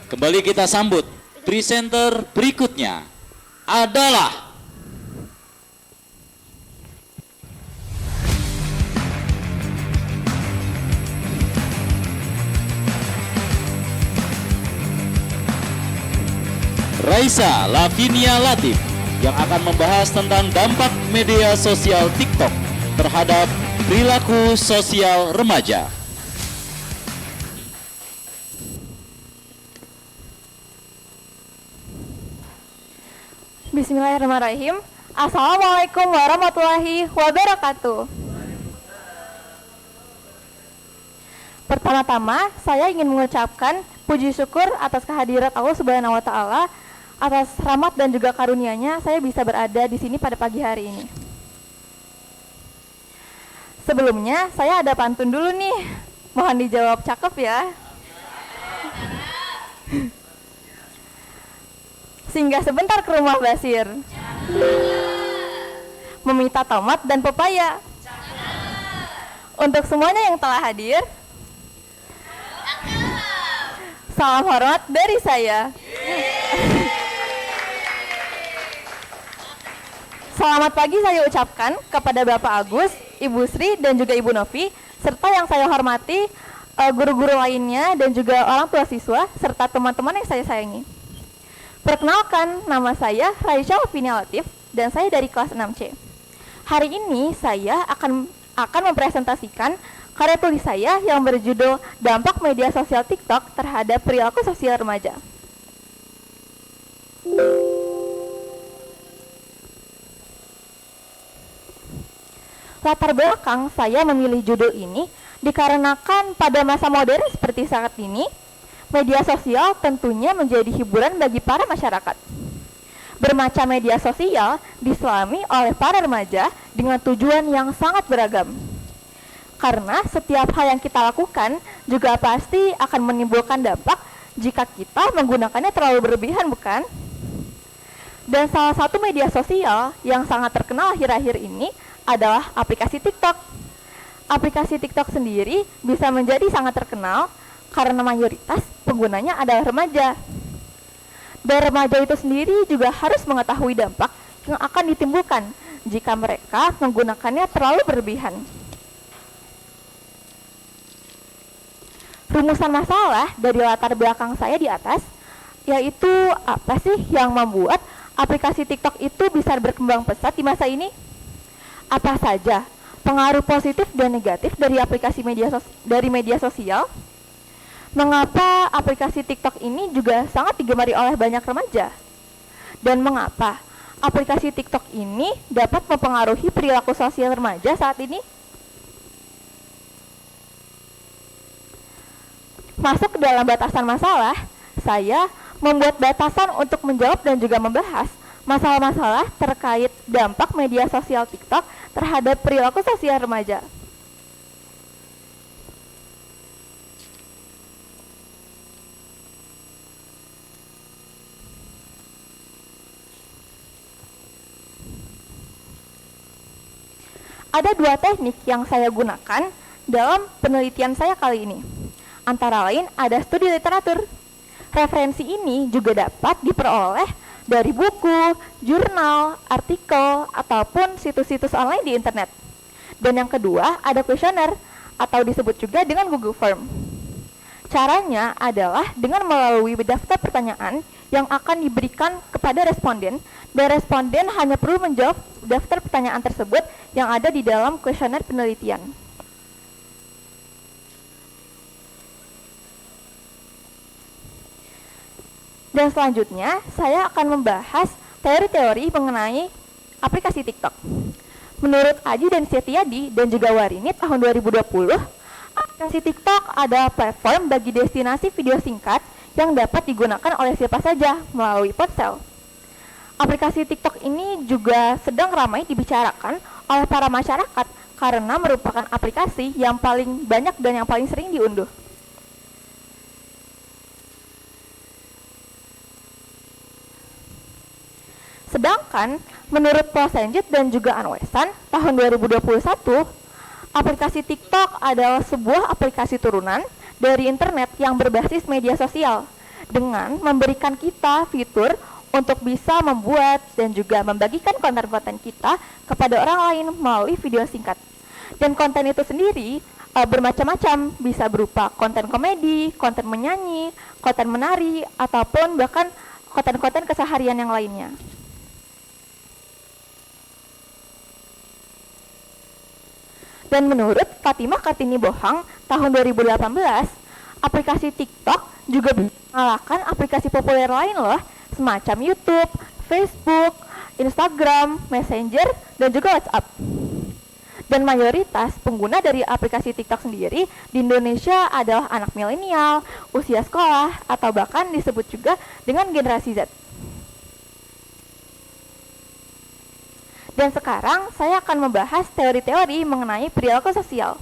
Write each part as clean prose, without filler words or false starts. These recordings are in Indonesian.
Kembali kita sambut presenter berikutnya adalah Raisa Lavinia Latif yang akan membahas tentang dampak media sosial TikTok terhadap perilaku sosial remaja. Bismillahirrahmanirrahim. Assalamualaikum warahmatullahi wabarakatuh. Pertama-tama, saya ingin mengucapkan puji syukur atas kehadirat Allah Subhanahu wa Ta'ala, atas rahmat dan juga karunia-Nya saya bisa berada di sini pada pagi hari ini. Sebelumnya, saya ada pantun dulu nih. Mohon dijawab cakep ya. Singgah sebentar ke rumah Basir. Meminta tomat dan pepaya. Untuk semuanya yang telah hadir, salam hormat dari saya. Selamat pagi saya ucapkan kepada Bapak Agus, Ibu Sri, dan juga Ibu Novi, serta yang saya hormati guru-guru lainnya dan juga orang tua siswa, serta teman-teman yang saya sayangi. Perkenalkan, nama saya Raisa Lavinia Latif, dan saya dari kelas 6C. Hari ini saya akan mempresentasikan karya tulis saya yang berjudul Dampak Media Sosial TikTok Terhadap Perilaku Sosial Remaja. Latar belakang saya memilih judul ini dikarenakan pada masa modern seperti saat ini, media sosial tentunya menjadi hiburan bagi para masyarakat. Bermacam media sosial diselami oleh para remaja dengan tujuan yang sangat beragam. Karena setiap hal yang kita lakukan juga pasti akan menimbulkan dampak jika kita menggunakannya terlalu berlebihan, bukan? Dan salah satu media sosial yang sangat terkenal akhir-akhir ini adalah aplikasi TikTok. Aplikasi TikTok sendiri bisa menjadi sangat terkenal karena mayoritas penggunanya adalah remaja. Dan remaja itu sendiri juga harus mengetahui dampak yang akan ditimbulkan jika mereka menggunakannya terlalu berlebihan. Rumusan masalah dari latar belakang saya di atas, yaitu apa sih yang membuat aplikasi TikTok itu bisa berkembang pesat di masa ini? Apa saja pengaruh positif dan negatif dari aplikasi media sosial? Mengapa aplikasi TikTok ini juga sangat digemari oleh banyak remaja? Dan mengapa aplikasi TikTok ini dapat mempengaruhi perilaku sosial remaja saat ini? Masuk ke dalam batasan masalah, saya membuat batasan untuk menjawab dan juga membahas masalah-masalah terkait dampak media sosial TikTok terhadap perilaku sosial remaja. Ada dua teknik yang saya gunakan dalam penelitian saya kali ini. Antara lain ada studi literatur. Referensi ini juga dapat diperoleh dari buku, jurnal, artikel, ataupun situs-situs online di internet. Dan yang kedua ada kuesioner atau disebut juga dengan Google Form. Caranya adalah dengan melalui daftar pertanyaan yang akan diberikan kepada responden, dan responden hanya perlu menjawab daftar pertanyaan tersebut yang ada di dalam kuesioner penelitian. Dan selanjutnya, saya akan membahas teori-teori mengenai aplikasi TikTok. Menurut Aji dan Setiadi dan juga Warini tahun 2020, aplikasi TikTok adalah platform bagi destinasi video singkat yang dapat digunakan oleh siapa saja melalui ponsel. Aplikasi TikTok ini juga sedang ramai dibicarakan oleh para masyarakat karena merupakan aplikasi yang paling banyak dan yang paling sering diunduh. Sedangkan menurut Prosenjit dan juga Anwesan tahun 2021, aplikasi TikTok adalah sebuah aplikasi turunan dari internet yang berbasis media sosial dengan memberikan kita fitur untuk bisa membuat dan juga membagikan konten-konten kita kepada orang lain melalui video singkat. Dan konten itu sendiri bermacam-macam, bisa berupa konten komedi, konten menyanyi, konten menari, ataupun bahkan konten-konten keseharian yang lainnya. Dan menurut Fatimah Kartini Bohang tahun 2018, aplikasi TikTok juga mengalahkan aplikasi populer lain loh, semacam YouTube, Facebook, Instagram, Messenger, dan juga WhatsApp. Dan mayoritas pengguna dari aplikasi TikTok sendiri di Indonesia adalah anak milenial, usia sekolah, atau bahkan disebut juga dengan generasi Z. Dan sekarang saya akan membahas teori-teori mengenai perilaku sosial.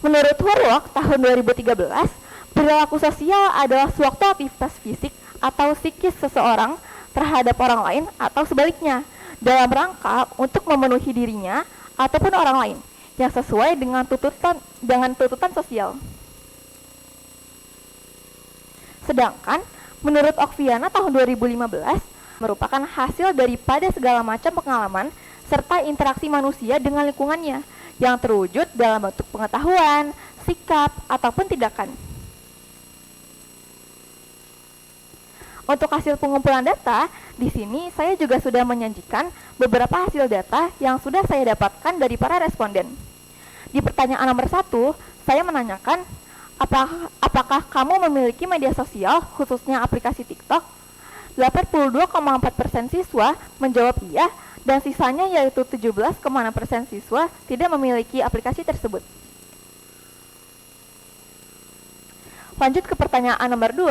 Menurut Hurwok tahun 2013, perilaku sosial adalah suatu aktivitas fisik atau psikis seseorang terhadap orang lain atau sebaliknya dalam rangka untuk memenuhi dirinya ataupun orang lain yang sesuai dengan tuntutan sosial. Sedangkan menurut Okviana tahun 2015 merupakan hasil daripada segala macam pengalaman serta interaksi manusia dengan lingkungannya yang terwujud dalam bentuk pengetahuan, sikap, ataupun tindakan. Untuk hasil pengumpulan data, di sini saya juga sudah menyajikan beberapa hasil data yang sudah saya dapatkan dari para responden. Di pertanyaan nomor 1, saya menanyakan, apakah kamu memiliki media sosial, khususnya aplikasi TikTok? 82,4% siswa menjawab iya, dan sisanya yaitu 17,6% siswa tidak memiliki aplikasi tersebut. Lanjut ke pertanyaan nomor 2,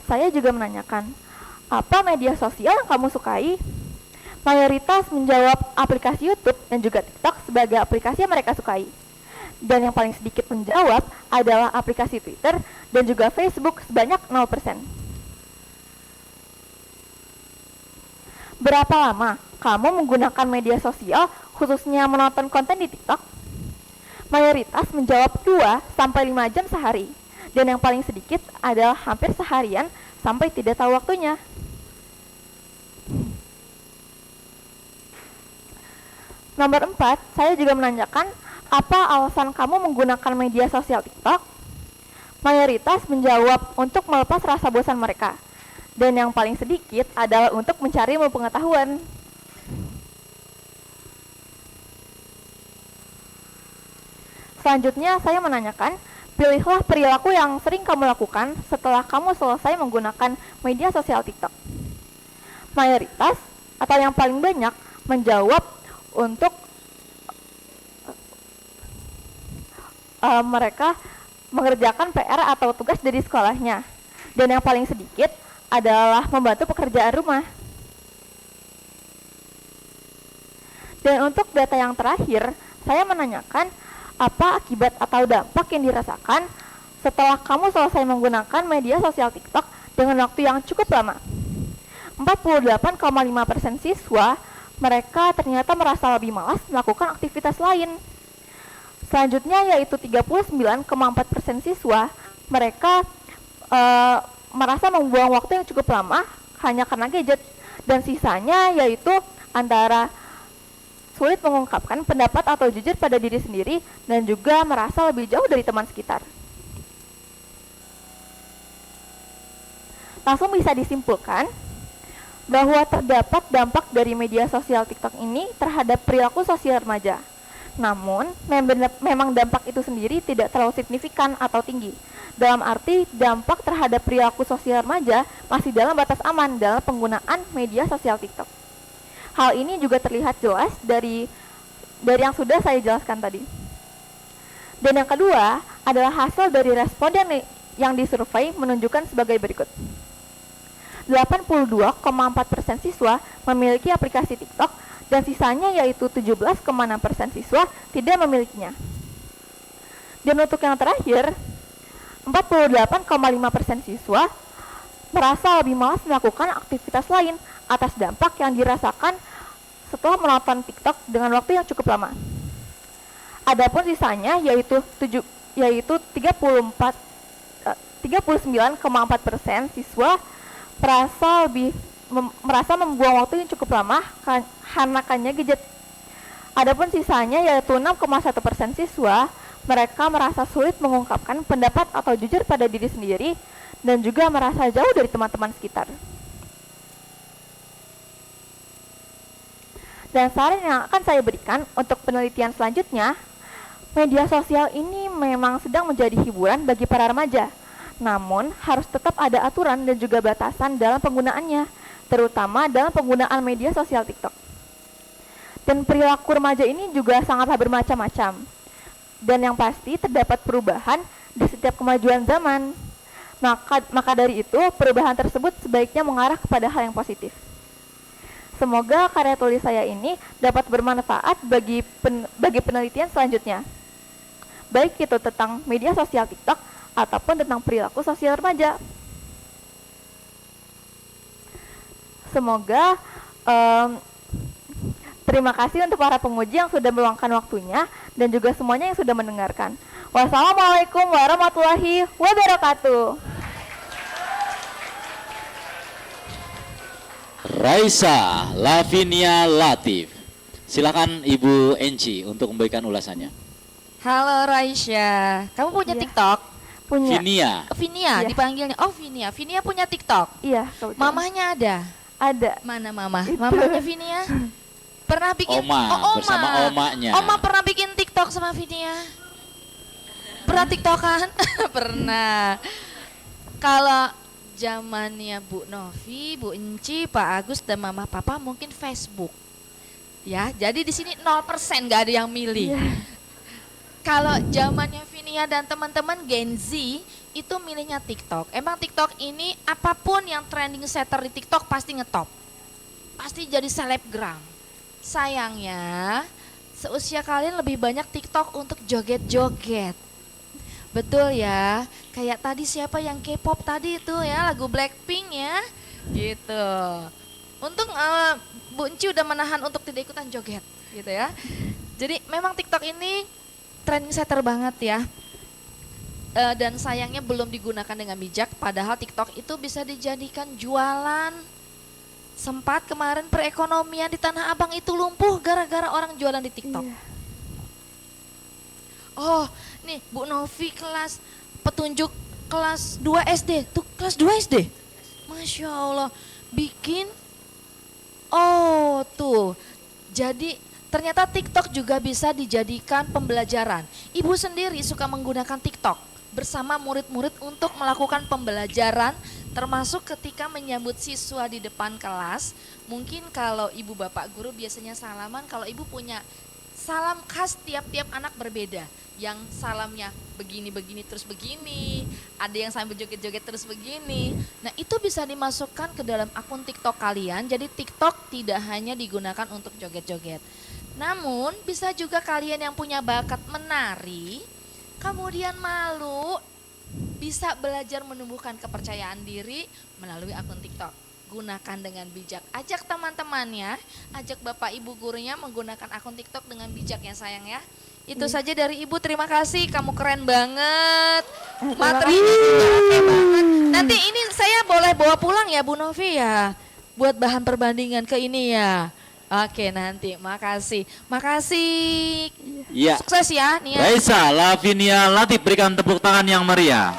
saya juga menanyakan, apa media sosial yang kamu sukai? Mayoritas menjawab aplikasi YouTube dan juga TikTok sebagai aplikasi yang mereka sukai. Dan yang paling sedikit menjawab adalah aplikasi Twitter dan juga Facebook sebanyak 0%. Berapa lama kamu menggunakan media sosial, khususnya menonton konten di TikTok? Mayoritas menjawab 2-5 jam sehari. Dan yang paling sedikit adalah hampir seharian sampai tidak tahu waktunya. Nomor 4, saya juga menanyakan, apa alasan kamu menggunakan media sosial TikTok? Mayoritas menjawab untuk melepas rasa bosan mereka. Dan yang paling sedikit adalah untuk mencari ilmu pengetahuan. Selanjutnya saya menanyakan, pilihlah perilaku yang sering kamu lakukan setelah kamu selesai menggunakan media sosial TikTok. Mayoritas atau yang paling banyak menjawab untuk mereka mengerjakan PR atau tugas dari sekolahnya. Dan yang paling sedikit adalah membantu pekerjaan rumah. Dan untuk data yang terakhir, saya menanyakan, apa akibat atau dampak yang dirasakan setelah kamu selesai menggunakan media sosial TikTok dengan waktu yang cukup lama? 48,5% siswa mereka ternyata merasa lebih malas melakukan aktivitas lain. Selanjutnya yaitu 39,4% siswa mereka merasa membuang waktu yang cukup lama hanya karena gadget, dan sisanya yaitu antara sulit mengungkapkan pendapat atau jujur pada diri sendiri dan juga merasa lebih jauh dari teman sekitar. Langsung bisa disimpulkan bahwa terdapat dampak dari media sosial TikTok ini terhadap perilaku sosial remaja. Namun, memang dampak itu sendiri tidak terlalu signifikan atau tinggi. Dalam arti, dampak terhadap perilaku sosial remaja masih dalam batas aman dalam penggunaan media sosial TikTok. Hal ini juga terlihat jelas dari yang sudah saya jelaskan tadi. Dan yang kedua adalah hasil dari responden yang disurvei menunjukkan sebagai berikut. 82,4% siswa memiliki aplikasi TikTok dan sisanya yaitu 17,6% siswa tidak memilikinya. Dan untuk yang terakhir, 48,5% siswa merasa lebih malas melakukan aktivitas lain atas dampak yang dirasakan setelah menonton TikTok dengan waktu yang cukup lama. Adapun sisanya yaitu 34,7% 39,4% siswa merasa membuang waktu yang cukup lama karenakannya gadget. Adapun sisanya yaitu 6,1% siswa mereka merasa sulit mengungkapkan pendapat atau jujur pada diri sendiri dan juga merasa jauh dari teman-teman sekitar. Dan saran yang akan saya berikan untuk penelitian selanjutnya, media sosial ini memang sedang menjadi hiburan bagi para remaja. Namun, harus tetap ada aturan dan juga batasan dalam penggunaannya, terutama dalam penggunaan media sosial TikTok. Dan perilaku remaja ini juga sangatlah bermacam-macam. Dan yang pasti terdapat perubahan di setiap kemajuan zaman. Maka dari itu, perubahan tersebut sebaiknya mengarah kepada hal yang positif. Semoga karya tulis saya ini dapat bermanfaat bagi penelitian selanjutnya. Baik itu tentang media sosial TikTok ataupun tentang perilaku sosial remaja. Semoga terima kasih untuk para penguji yang sudah meluangkan waktunya dan juga semuanya yang sudah mendengarkan. Wassalamualaikum warahmatullahi wabarakatuh. Raisa Lavinia Latif. Silakan Ibu Enci untuk memberikan ulasannya. Halo Raisya, kamu punya Iya. TikTok? Punya. Vinia Iya. dipanggilnya. Oh Vinia, Vinia punya TikTok. Iya, kebetulan. Mamahnya ada. Ada. Mana mama? Itu. Mamanya Vinia? Pernah bikin? Oma, bersama omanya. Oma pernah bikin TikTok sama Vinia? Pernah TikTokan? Pernah. Kalau zamannya Bu Novi, Bu Enci, Pak Agus dan Mama Papa mungkin Facebook. Ya, jadi di sini 0% nggak ada yang milih. Iya. Kalau zamannya Vinia dan teman-teman Gen Z itu milihnya TikTok. Emang TikTok ini apapun yang trending setter di TikTok pasti ngetop. Pasti jadi selebgram. Sayangnya seusia kalian lebih banyak TikTok untuk joget-joget. Betul ya, kayak tadi siapa yang K-pop tadi itu ya, lagu Blackpink ya, gitu. Untung Bu Enci udah menahan untuk tidak ikutan joget, gitu ya. Jadi memang TikTok ini trending setter banget ya. Dan sayangnya belum digunakan dengan bijak, padahal TikTok itu bisa dijadikan jualan. Sempat kemarin perekonomian di Tanah Abang itu lumpuh gara-gara orang jualan di TikTok. Iya. Oh, nih Bu Novi petunjuk kelas 2 SD. Tuh kelas 2 SD. Masya Allah, bikin. Oh tuh, jadi ternyata TikTok juga bisa dijadikan pembelajaran. Ibu sendiri suka menggunakan TikTok bersama murid-murid untuk melakukan pembelajaran, termasuk ketika menyambut siswa di depan kelas. Mungkin kalau ibu bapak guru biasanya salaman, kalau ibu punya salam khas tiap-tiap anak berbeda. Yang salamnya begini-begini terus begini, ada yang sambil joget-joget terus begini. Nah itu bisa dimasukkan ke dalam akun TikTok kalian, jadi TikTok tidak hanya digunakan untuk joget-joget. Namun bisa juga kalian yang punya bakat menari, kemudian malu, bisa belajar menumbuhkan kepercayaan diri melalui akun TikTok. Gunakan dengan bijak, ajak teman-temannya, ajak bapak ibu gurunya menggunakan akun TikTok dengan bijak ya sayang ya. Itu saja dari ibu, terima kasih, kamu keren banget, materinya juga oke banget. Nanti ini saya boleh bawa pulang ya Bu Novi ya, buat bahan perbandingan ke ini ya. Oke nanti, makasih. Iya. Sukses ya Nia. Raisa Lavinia Latif, berikan tepuk tangan yang meriah.